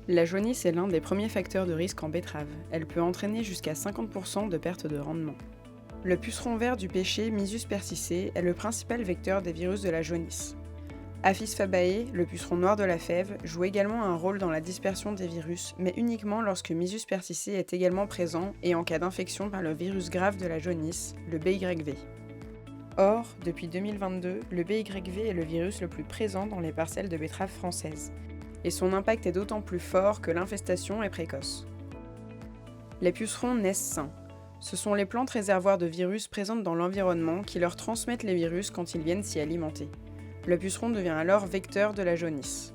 La jaunisse est l'un des premiers facteurs de risque en betterave. Elle peut entraîner jusqu'à 50% de perte de rendement. Le puceron vert du pêcher Mysus persicé est le principal vecteur des virus de la jaunisse. Apis fabae, le puceron noir de la fève, joue également un rôle dans la dispersion des virus, mais uniquement lorsque Mysus persicé est également présent et en cas d'infection par le virus grave de la jaunisse, le BYV. Or, depuis 2022, le BYV est le virus le plus présent dans les parcelles de betteraves françaises, et son impact est d'autant plus fort que l'infestation est précoce. Les pucerons naissent sains. Ce sont les plantes réservoirs de virus présentes dans l'environnement qui leur transmettent les virus quand ils viennent s'y alimenter. Le puceron devient alors vecteur de la jaunisse.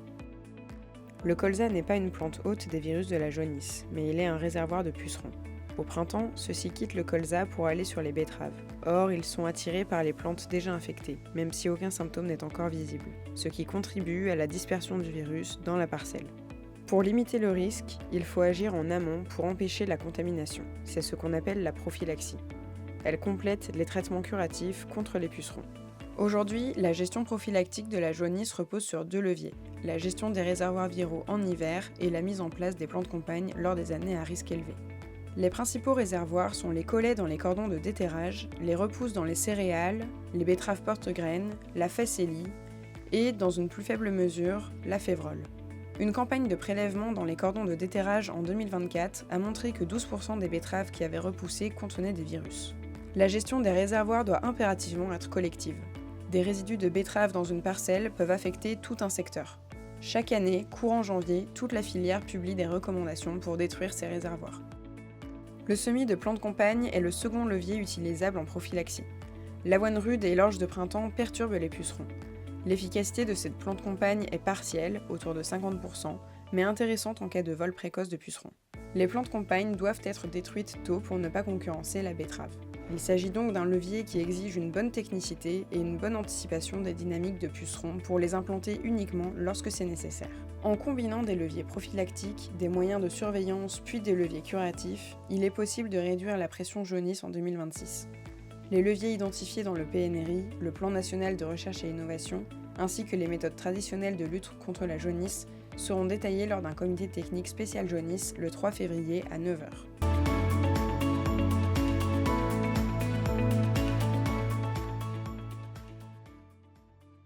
Le colza n'est pas une plante hôte des virus de la jaunisse, mais il est un réservoir de pucerons. Au printemps, ceux-ci quittent le colza pour aller sur les betteraves. Or, ils sont attirés par les plantes déjà infectées, même si aucun symptôme n'est encore visible, ce qui contribue à la dispersion du virus dans la parcelle. Pour limiter le risque, il faut agir en amont pour empêcher la contamination. C'est ce qu'on appelle la prophylaxie. Elle complète les traitements curatifs contre les pucerons. Aujourd'hui, la gestion prophylactique de la jaunisse repose sur 2 leviers, la gestion des réservoirs viraux en hiver et la mise en place des plans de campagne lors des années à risque élevé. Les principaux réservoirs sont les collets dans les cordons de déterrage, les repousses dans les céréales, les betteraves porte-graines, la facélie et, dans une plus faible mesure, la févrole. Une campagne de prélèvement dans les cordons de déterrage en 2024 a montré que 12% des betteraves qui avaient repoussé contenaient des virus. La gestion des réservoirs doit impérativement être collective. Des résidus de betteraves dans une parcelle peuvent affecter tout un secteur. Chaque année, courant janvier, toute la filière publie des recommandations pour détruire ces réservoirs. Le semis de plants de campagne est le second levier utilisable en prophylaxie. L'avoine rude et l'orge de printemps perturbent les pucerons. L'efficacité de cette plante de campagne est partielle, autour de 50%, mais intéressante en cas de vol précoce de pucerons. Les plantes de campagne doivent être détruites tôt pour ne pas concurrencer la betterave. Il s'agit donc d'un levier qui exige une bonne technicité et une bonne anticipation des dynamiques de pucerons pour les implanter uniquement lorsque c'est nécessaire. En combinant des leviers prophylactiques, des moyens de surveillance puis des leviers curatifs, il est possible de réduire la pression jaunisse en 2026. Les leviers identifiés dans le PNRI, le Plan national de recherche et innovation, ainsi que les méthodes traditionnelles de lutte contre la jaunisse seront détaillés lors d'un comité technique spécial jaunisse le 3 février à 9h.